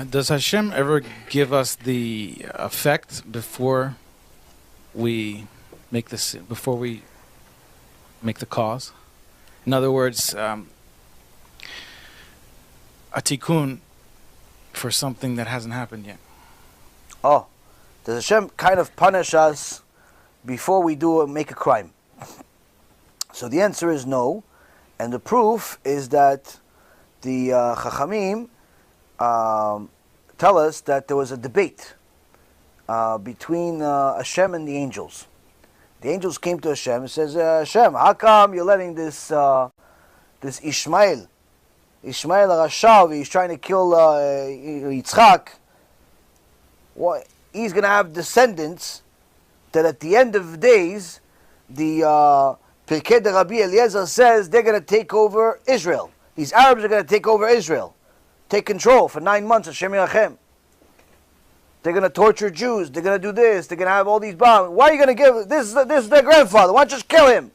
Does Hashem ever give us the effect before we make this? Before we make the cause? In other words, a tikkun for something that hasn't happened yet. Oh, does Hashem kind of punish us before we make a crime? So the answer is no, and the proof is that the Chachamim tell us that there was a debate between Hashem and the angels. The angels came to Hashem and says, Hashem, how come you're letting this Ishmael Rashav, he's trying to kill Yitzchak? What? He's going to have descendants that at the end of days, the Pirkei de Rabbi Eliezer says they're going to take over Israel. These Arabs are going to take over Israel. Take control for 9 months, Hashem Yirachem. They're going to torture Jews. They're going to do this. They're going to have all these bombs. Why are you going to give... This is their grandfather. Why don't you just kill him?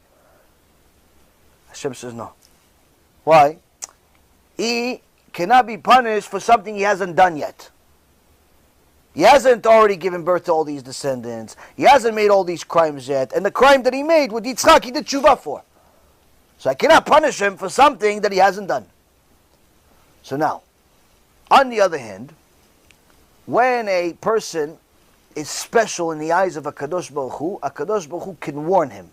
Hashem says no. Why? He cannot be punished for something he hasn't done yet. He hasn't already given birth to all these descendants. He hasn't made all these crimes yet. And the crime that he made with Yitzchak, he did tshuva for. So I cannot punish him for something that he hasn't done. So now, on the other hand, when a person is special in the eyes of HaKadosh Baruch Hu can warn him.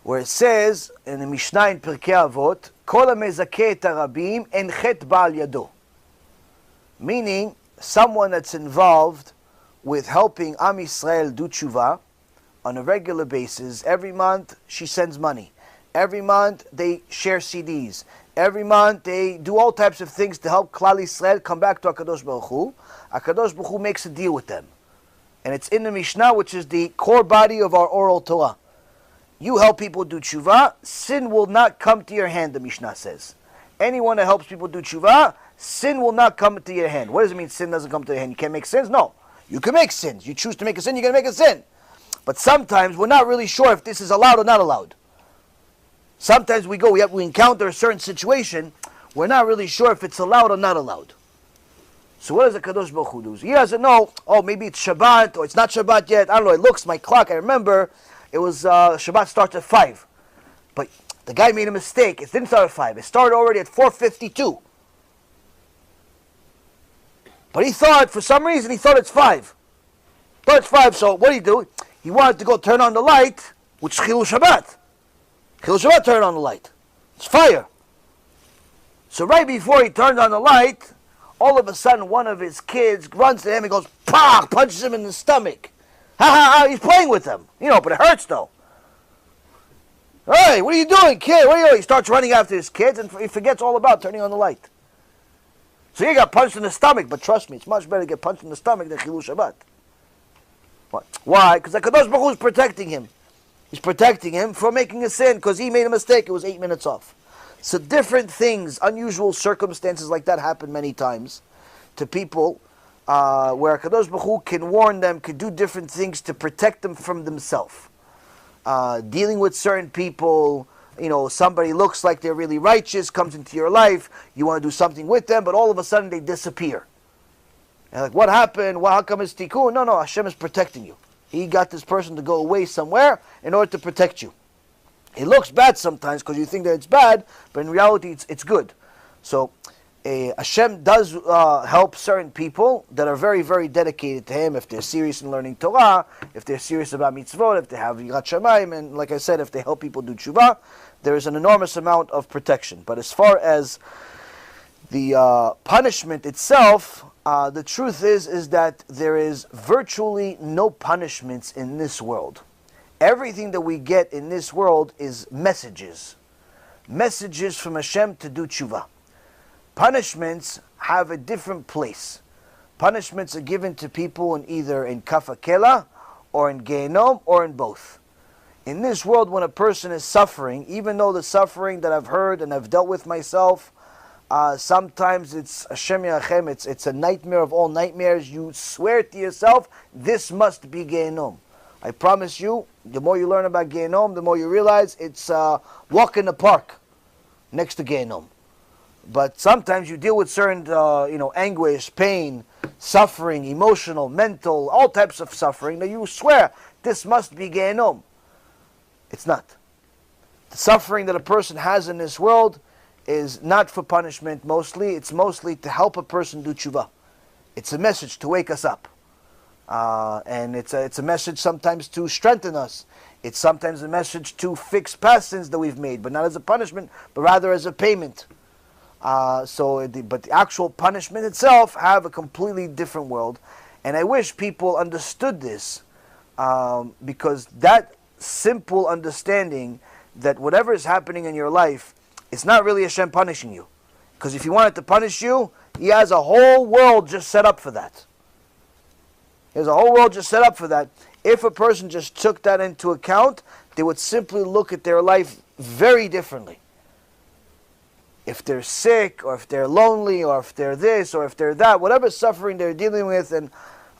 Where it says in the Mishnah in Pirkei Avot, Kol ha-mezakeh et harabim en chet ba'al yado. Meaning, someone that's involved with helping Am Yisrael do tshuva on a regular basis. Every month, she sends money. Every month, they share CDs. Every month, they do all types of things to help Klal Yisrael come back to HaKadosh Baruch Hu. HaKadosh Baruch Hu makes a deal with them. And it's in the Mishnah, which is the core body of our oral Torah. You help people do tshuva, sin will not come to your hand, the Mishnah says. Anyone that helps people do tshuva, sin will not come to your hand. What does it mean sin doesn't come to your hand? You can't make sins? No. You can make sins. You choose to make a sin, you're going to make a sin. But sometimes we're not really sure if this is allowed or not allowed. Sometimes we encounter a certain situation, we're not really sure if it's allowed or not allowed. So what does the Kadosh Baruch Hu do? He doesn't know, maybe it's Shabbat, or it's not Shabbat yet. I don't know, it looks, my clock, I remember, it was, Shabbat starts at 5. But the guy made a mistake. It didn't start at 5. It started already at 4:52. But he thought, for some reason, it's 5. Thought it's 5, so what did he do? He wanted to go turn on the light, which is Chilul Shabbat. Chilul Shabbat turned on the light. It's fire. So right before he turned on the light, all of a sudden one of his kids runs to him and goes, pah, punches him in the stomach. Ha ha ha, he's playing with them. But it hurts though. Hey, what are you doing, kid? What are you doing? He starts running after his kids and he forgets all about turning on the light. So he got punched in the stomach, but trust me, it's much better to get punched in the stomach than Chilul Shabbat. What? Why? Because the Kadosh Baruch Hu is protecting him. He's protecting him from making a sin because he made a mistake. It was 8 minutes off. So different things, unusual circumstances like that happen many times to people where Kadosh Baruch Hu can warn them, can do different things to protect them from themselves. Dealing with certain people, somebody looks like they're really righteous, comes into your life, you want to do something with them, but all of a sudden they disappear. And like, what happened? Well, how come it's tikkun? No, Hashem is protecting you. He got this person to go away somewhere in order to protect you. It looks bad sometimes because you think that it's bad, but in reality it's good. So Hashem does help certain people that are very, very dedicated to Him if they're serious in learning Torah, if they're serious about mitzvot, if they have yirat shamayim, and like I said, if they help people do tshuva, there is an enormous amount of protection. But as far as the punishment itself, the truth is that there is virtually no punishments in this world. Everything that we get in this world is messages. Messages from Hashem to do tshuva. Punishments have a different place. Punishments are given to people either in Kaf HaKela or in Gehenom or in both. In this world, when a person is suffering, even though the suffering that I've heard and I've dealt with myself, sometimes it's Hashem Yirachem, it's a nightmare of all nightmares. You swear to yourself, this must be Gehenom. I promise you, the more you learn about Gehenom, the more you realize it's a walk in the park next to Gehenom. But sometimes you deal with certain, anguish, pain, suffering, emotional, mental, all types of suffering that you swear this must be Gehenom. It's not. The suffering that a person has in this world is not for punishment mostly. It's mostly to help a person do tshuva. It's a message to wake us up. And it's a message sometimes to strengthen us. It's sometimes a message to fix past sins that we've made, but not as a punishment, but rather as a payment. But the actual punishment itself have a completely different world. And I wish people understood this, because that simple understanding that whatever is happening in your life, it's not really Hashem punishing you. Because if He wanted to punish you, He has a whole world just set up for that. There's a whole world just set up for that. If a person just took that into account, they would simply look at their life very differently. If they're sick, or if they're lonely, or if they're this, or if they're that, whatever suffering they're dealing with, and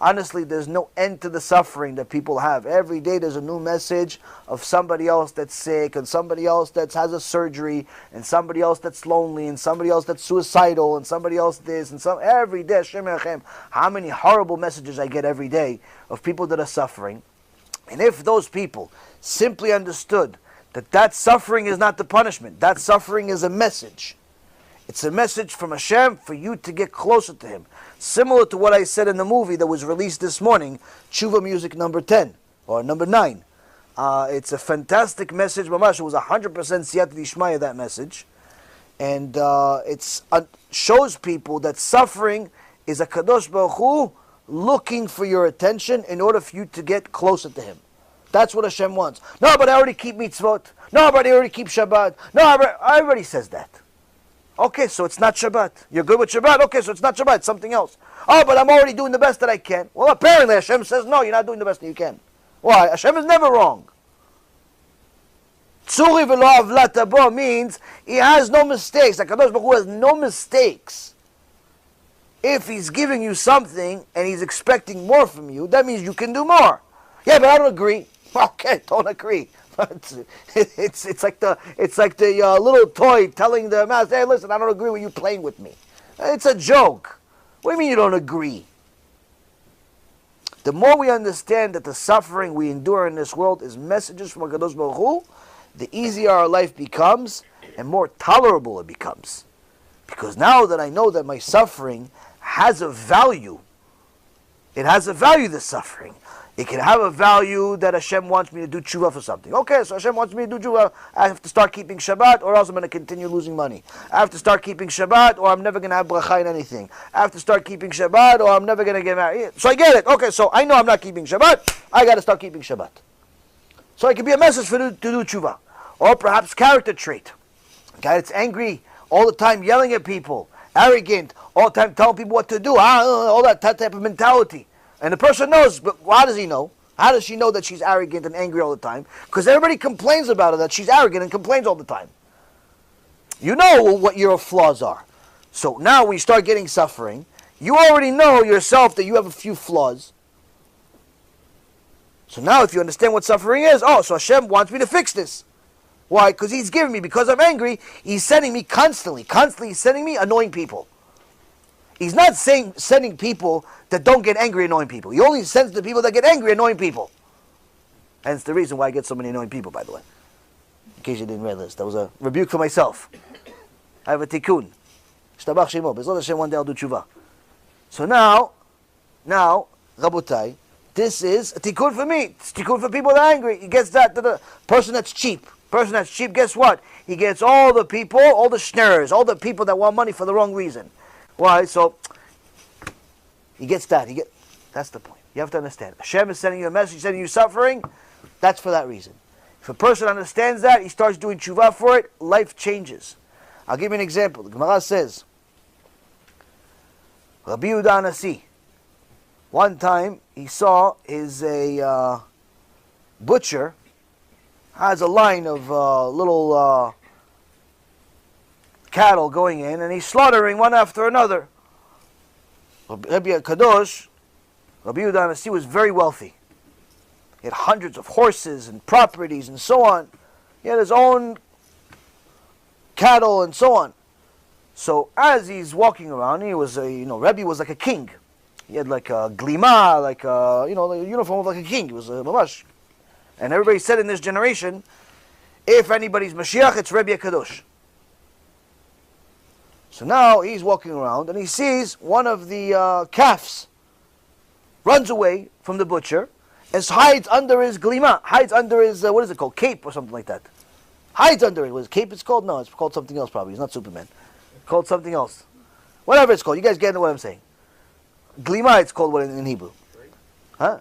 honestly, there's no end to the suffering that people have. Every day there's a new message of somebody else that's sick, and somebody else that has a surgery, and somebody else that's lonely, and somebody else that's suicidal, and somebody else this, and every day, Hashem Yachem, how many horrible messages I get every day of people that are suffering. And if those people simply understood that suffering is not the punishment, that suffering is a message. It's a message from Hashem for you to get closer to Him. Similar to what I said in the movie that was released this morning, Tshuva Music number 10, or number 9. It's a fantastic message, Mamash. It was 100% Siyata Dishmaya, that message. And it shows people that suffering is a Kadosh Baruch Hu looking for your attention in order for you to get closer to Him. That's what Hashem wants. No, but I already keep mitzvot. No, but I already keep Shabbat. No, everybody says that. Okay, so it's not Shabbat. You're good with Shabbat? Okay, so it's not Shabbat, it's something else. Oh, but I'm already doing the best that I can. Well, apparently Hashem says, no, you're not doing the best that you can. Why? Hashem is never wrong. Tzuri v'lo avlat abo means He has no mistakes. HaKadosh Baruch Hu has no mistakes. If He's giving you something and He's expecting more from you, that means you can do more. Yeah, but I don't agree. Okay, don't agree. It's like the little toy telling the master, hey, listen, I don't agree with you playing with me. It's a joke. What do you mean you don't agree? The more we understand that the suffering we endure in this world is messages from HaKadosh Baruch Hu, the easier our life becomes and more tolerable it becomes. Because now that I know that my suffering has a value, it has a value, the suffering. It can have a value that Hashem wants me to do tshuva for something. Okay, so Hashem wants me to do tshuva. I have to start keeping Shabbat or else I'm going to continue losing money. I have to start keeping Shabbat or I'm never going to have bracha in anything. I have to start keeping Shabbat or I'm never going to get married. So I get it. Okay, so I know I'm not keeping Shabbat. I got to start keeping Shabbat. So it can be a message to do tshuva. Or perhaps character trait. A guy that's angry all the time, yelling at people, arrogant, all the time telling people what to do, all that type of mentality. And the person knows, but how does he know? How does she know that she's arrogant and angry all the time? Because everybody complains about her, that she's arrogant and complains all the time. You know what your flaws are. So now when you start getting suffering, you already know yourself that you have a few flaws. So now if you understand what suffering is, so Hashem wants me to fix this. Why? Because He's giving me, because I'm angry, He's sending me constantly He's sending me annoying people. He's not sending people that don't get angry, annoying people. He only sends the people that get angry, annoying people. Hence the reason why I get so many annoying people, by the way. In case you didn't realize, that was a rebuke for myself. I have a tikkun. Shtabach Shemo. B'ezrat Hashem, one day I'll do tshuva. So now, Rabotai, this is a tikkun for me. It's tikkun for people that are angry. He gets that to the person that's cheap. Person that's cheap, guess what? He gets all the people, all the schnerers, all the people that want money for the wrong reason. Why? So he gets that. That's the point. You have to understand. Hashem is sending you a message, sending you suffering. That's for that reason. If a person understands that, he starts doing tshuva for it, life changes. I'll give you an example. The Gemara says, Rabbi Nasi, one time he saw a butcher has a line of little cattle going in, and he's slaughtering one after another. Rebi HaKadosh, Rabbi Nasi, was very wealthy. He had hundreds of horses and properties and so on. He had his own cattle and so on. So as he's walking around, he was Rebbe was like a king. He had like a glima, like a, the uniform of like a king. He was a mamash. And everybody said in this generation, if anybody's Mashiach, it's Rebi HaKadosh. So now he's walking around and he sees one of the calves runs away from the butcher and hides under his glima, hides under his, what is it called, cape or something like that. Hides under it. What is cape it's called? No, it's called something else probably. It's not Superman. It's called something else. Whatever it's called. You guys get what I'm saying. Glima, it's called what in Hebrew? Drape? Huh?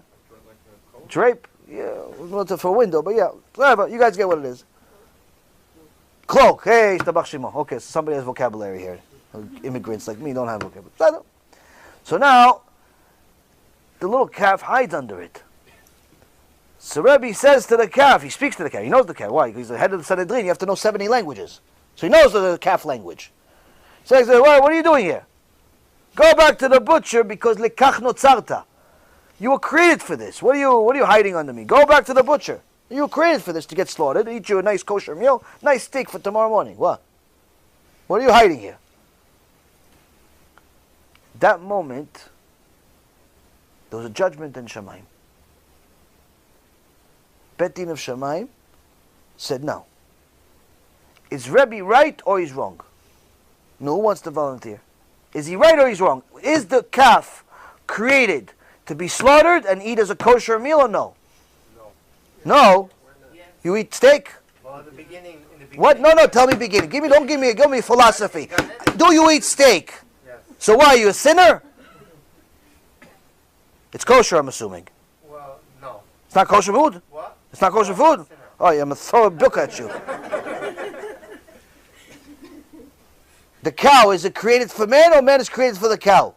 Drape? Yeah, not for a window, but yeah. Whatever. You guys get what it is. Cloak. Hey, Shtabach Shemo. Okay, so somebody has vocabulary here. Immigrants like me don't have vocabulary. So now, the little calf hides under it. So Rebbe says to the calf, he speaks to the calf. He knows the calf. Why? He's the head of the Sanhedrin. You have to know 70 languages. So he knows the calf language. So he says, well, what are you doing here? Go back to the butcher because lekach notzarta. You were created for this. What are you hiding under me? Go back to the butcher. You were created for this, to get slaughtered, eat you a nice kosher meal, nice steak for tomorrow morning. What? What are you hiding here? That moment, there was a judgment in Shamayim. Bet Din of Shamayim said no. Is Rebbe right or he's wrong? No, who wants to volunteer? Is he right or he's wrong? Is the calf created to be slaughtered and eat as a kosher meal or no? No. No? Yes. You eat steak? Well, in the beginning. What? No, tell me beginning. Don't give me philosophy. Do you eat steak? Yes. So why, are you a sinner? It's kosher, I'm assuming. Well, no. It's not kosher food? What? It's not kosher No, I'm food? a sinner. Oh, yeah, I'm going to throw a book at you. The cow, is it created for man or man is created for the cow?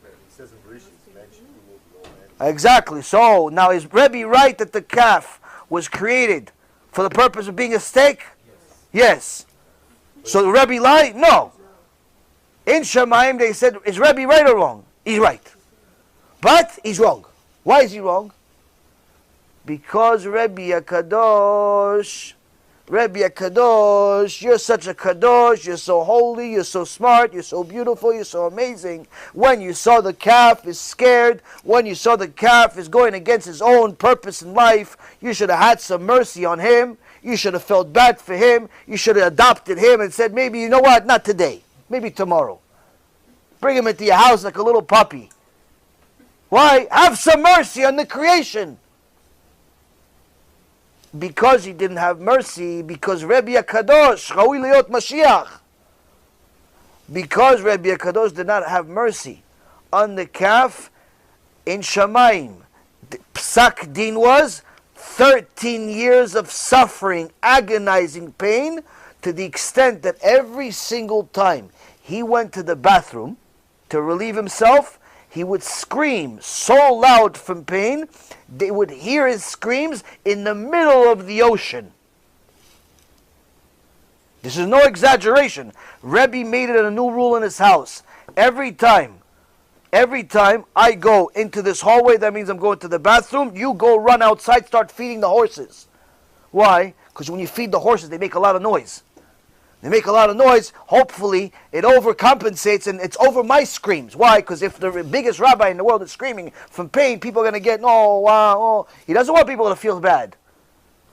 It says in Bereshit, man should be all man. Exactly. So, now is Rebbe right that the calf was created for the purpose of being a steak? Yes. So the Rebbe lied? No. In Shamayim they said, is Rebbe right or wrong? He's right. But he's wrong. Why is he wrong? Because Rebi HaKadosh, you're such a Kadosh, you're so holy, you're so smart, you're so beautiful, you're so amazing. When you saw the calf is scared, when you saw the calf is going against his own purpose in life, you should have had some mercy on him. You should have felt bad for him. You should have adopted him and said, maybe, you know what, not today, maybe tomorrow. Bring him into your house like a little puppy. Why? Have some mercy on the creation. Because he didn't have mercy, because Rebi HaKadosh, Raui Liot Mashiach, because Rebi HaKadosh did not have mercy on the calf, in Shamayim, the Psak Din was 13 years of suffering, agonizing pain, to the extent that every single time he went to the bathroom to relieve himself, he would scream so loud from pain, they would hear his screams in the middle of the ocean. This is no exaggeration. Rebbe made it a new rule in his house. Every time I go into this hallway, that means I'm going to the bathroom, you go run outside, start feeding the horses. Why? Because when you feed the horses, they make a lot of noise. They make a lot of noise. Hopefully, it overcompensates and it's over my screams. Why? Because if the biggest rabbi in the world is screaming from pain, people are going to get, oh, wow, oh. He doesn't want people to feel bad.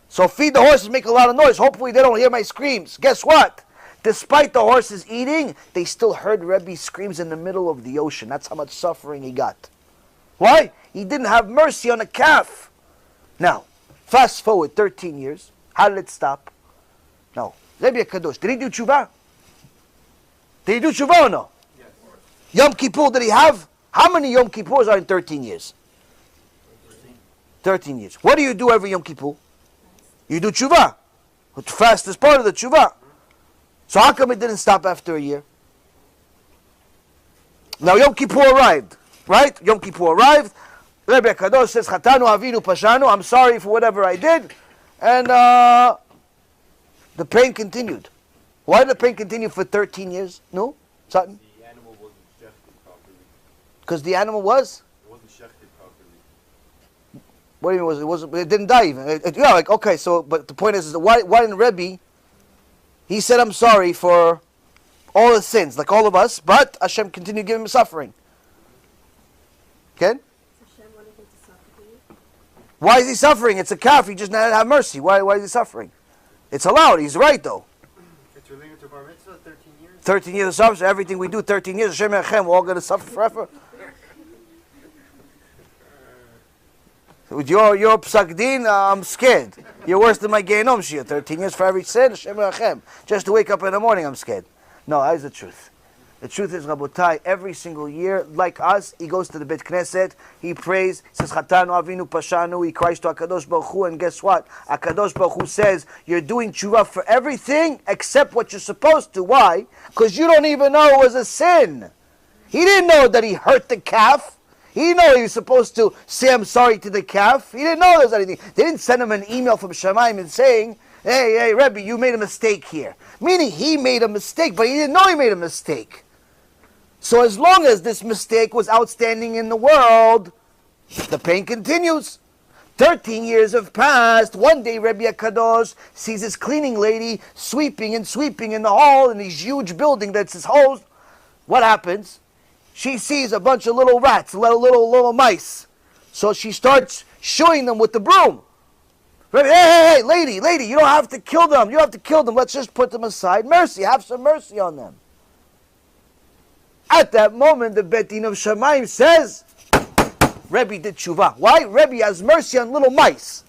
So feed the horses, make a lot of noise. Hopefully, they don't hear my screams. Guess what? Despite the horses eating, they still heard Rebbe's screams in the middle of the ocean. That's how much suffering he got. Why? He didn't have mercy on a calf. Now, fast forward 13 years. How did it stop? No. Rebi HaKadosh, did he do tshuva? Did he do tshuva or no? Yes. Yom Kippur, did he have? How many Yom Kippurs are in 13 years? 13 years. What do you do every Yom Kippur? You do tshuva. Fast is part of the tshuva. So how come it didn't stop after a year? Now Yom Kippur arrived, right? Yom Kippur arrived. Rebi HaKadosh says, Chatanu avinu pashanu, I'm sorry for whatever I did. And the pain continued. Why did the pain continue for 13 years? No? Something? The animal wasn't shechted properly. Because the animal was? It wasn't shechted properly. What do you mean? It didn't die even. Yeah, like, okay, so, but the point is that why didn't Rebbe, he said, I'm sorry for all his sins, like all of us, but Hashem continued giving him suffering. Okay? Why is he suffering? It's a kaf. He just not have mercy. Why is he suffering? It's allowed. He's right, though. It's related to bar mitzvah, 13 years? 13 years of suffering. So everything we do, 13 years, Hashem and Hashem, we're all going to suffer forever. With your psak din, I'm scared. You're worse than my Gehinom Shir. 13 years for every sin, Hashem and Hashem. Just to wake up in the morning, I'm scared. No, that is the truth. The truth is, Rabotai, every single year, like us, he goes to the Beit Knesset, he prays, says, Chatanu Avinu Pashanu, he cries to HaKadosh Baruch Hu, and guess what? HaKadosh Baruch Hu says, you're doing tshuva for everything except what you're supposed to. Why? Because you don't even know it was a sin. He didn't know that he hurt the calf. He didn't know he was supposed to say, I'm sorry to the calf. He didn't know there was anything. They didn't send him an email from Shemaim and saying, hey, Rebbe, you made a mistake here. Meaning he made a mistake, but he didn't know he made a mistake. So as long as this mistake was outstanding in the world, the pain continues. 13 years have passed. One day Rebi HaKadosh sees his cleaning lady sweeping in the hall in this huge building that's his house. What happens? She sees a bunch of little rats, little mice. So she starts shooing them with the broom. Rebi, hey, lady, you don't have to kill them. You don't have to kill them. Let's just put them aside. Mercy, have some mercy on them. At that moment, the Beit Din of Shamayim says, Rebbe did tshuva. Why? Rebbe has mercy on little mice.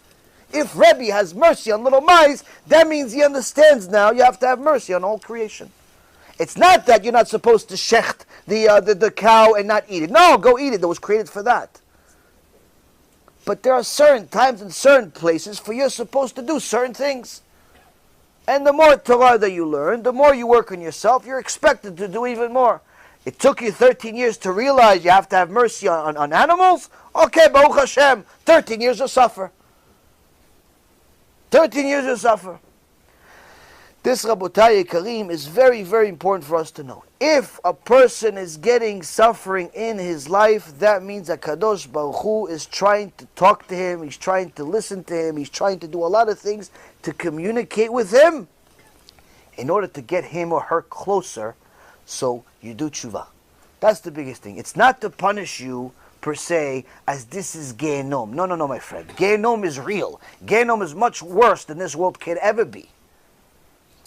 If Rebbe has mercy on little mice, that means he understands now you have to have mercy on all creation. It's not that you're not supposed to shecht the cow and not eat it. No, go eat it. It was created for that. But there are certain times and certain places for you're supposed to do certain things. And the more Torah that you learn, the more you work on yourself, you're expected to do even more. It took you 13 years to realize you have to have mercy on animals? Okay, Baruch Hashem, 13 years you'll suffer. 13 years you'll suffer. This, Rabotai Karim, is very, very important for us to know. If a person is getting suffering in his life, that means that Kadosh Baruch Hu is trying to talk to him, he's trying to listen to him, he's trying to do a lot of things to communicate with him in order to get him or her closer. So you do tshuva. That's the biggest thing. It's not to punish you per se as this is Gehinom. No, my friend. Gehinom is real. Gehinom is much worse than this world can ever be.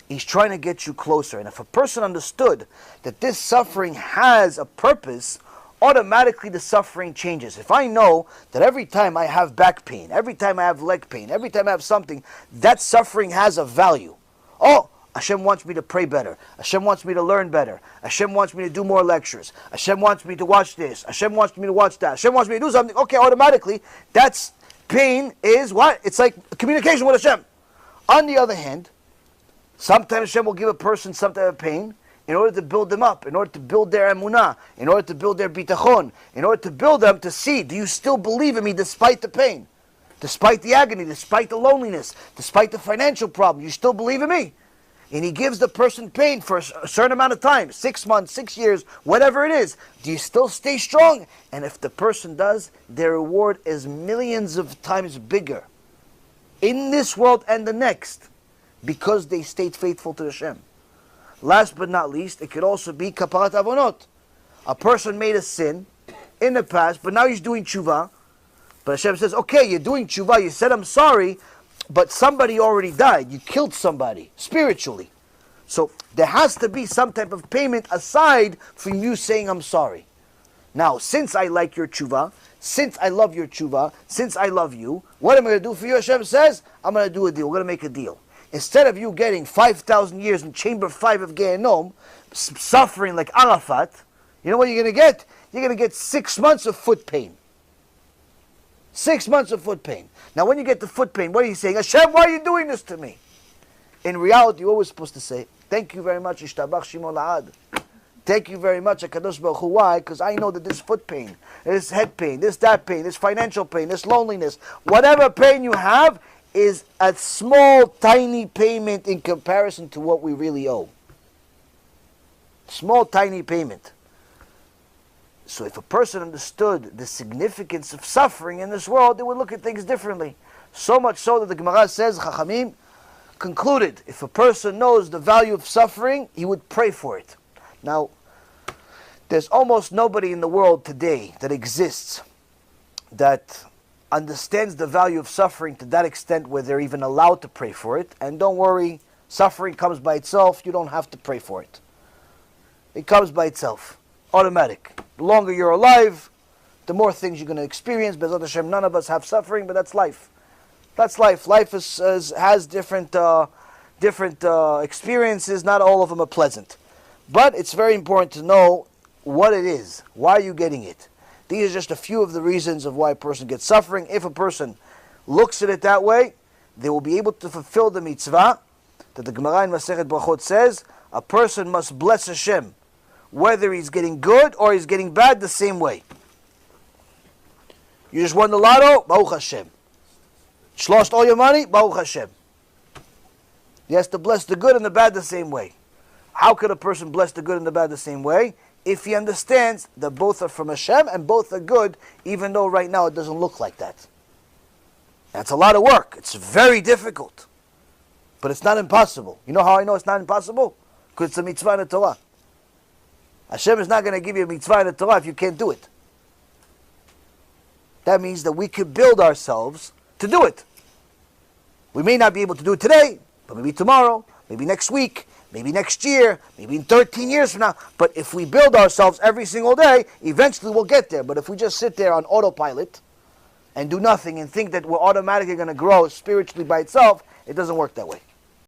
He's trying to get you closer. And if a person understood that this suffering has a purpose, automatically the suffering changes. If I know that every time I have back pain, every time I have leg pain, every time I have something, that suffering has a value. Oh, Hashem wants me to pray better. Hashem wants me to learn better. Hashem wants me to do more lectures. Hashem wants me to watch this. Hashem wants me to watch that. Hashem wants me to do something. Okay, automatically, that's pain is what? It's like communication with Hashem. On the other hand, sometimes Hashem will give a person some type of pain in order to build them up, in order to build their emunah, in order to build their bitachon, in order to build them to see, do you still believe in me despite the pain? Despite the agony, despite the loneliness, despite the financial problem, you still believe in me? And he gives the person pain for a certain amount of time, 6 months, 6 years, whatever it is. Do you still stay strong? And if the person does, their reward is millions of times bigger in this world and the next because they stayed faithful to Hashem. Last but not least, it could also be kaparat avonot. A person made a sin in the past, but now he's doing tshuva. But Hashem says, okay, you're doing tshuva, you said I'm sorry, but somebody already died. You killed somebody spiritually. So there has to be some type of payment aside from you saying I'm sorry. Now, since I like your tshuva, since I love your tshuva, since I love you, what am I going to do for you? Hashem says, I'm going to do a deal. We're going to make a deal. Instead of you getting 5,000 years in chamber 5 of Gehinom, suffering like Arafat, you know what you're going to get? You're going to get 6 months of foot pain. 6 months of foot pain. Now when you get the foot pain, what are you saying? Hashem, why are you doing this to me? In reality, you're always supposed to say, thank you very much, Ishtabach Shimo La'ad. Thank you very much, HaKadosh Baruch Hu. Why? Because I know that this foot pain, this head pain, that pain, this financial pain, this loneliness, whatever pain you have is a small, tiny payment in comparison to what we really owe. Small, tiny payment. So if a person understood the significance of suffering in this world, they would look at things differently. So much so that the Gemara says, Chachamim concluded, if a person knows the value of suffering, he would pray for it. Now, there's almost nobody in the world today that exists that understands the value of suffering to that extent where they're even allowed to pray for it. And don't worry, suffering comes by itself. You don't have to pray for it. It comes by itself, automatic. The longer you're alive, the more things you're going to experience. B'ezrat Hashem, none of us have suffering, but that's life. That's life. Life has different experiences. Not all of them are pleasant. But it's very important to know what it is. Why are you getting it? These are just a few of the reasons of why a person gets suffering. If a person looks at it that way, they will be able to fulfill the mitzvah that the Gemara in Masechet Brachot says, a person must bless Hashem, whether he's getting good or he's getting bad, the same way. You just won the lotto, Baruch Hashem. You lost all your money, Baruch Hashem. He has to bless the good and the bad the same way. How could a person bless the good and the bad the same way? If he understands that both are from Hashem and both are good, even though right now it doesn't look like that. That's a lot of work. It's very difficult. But it's not impossible. You know how I know it's not impossible? Because it's a mitzvah in the Torah. Hashem is not going to give you a mitzvah in the Torah if you can't do it. That means that we could build ourselves to do it. We may not be able to do it today, but maybe tomorrow, maybe next week, maybe next year, maybe in 13 years from now. But if we build ourselves every single day, eventually we'll get there. But if we just sit there on autopilot and do nothing and think that we're automatically going to grow spiritually by itself, it doesn't work that way.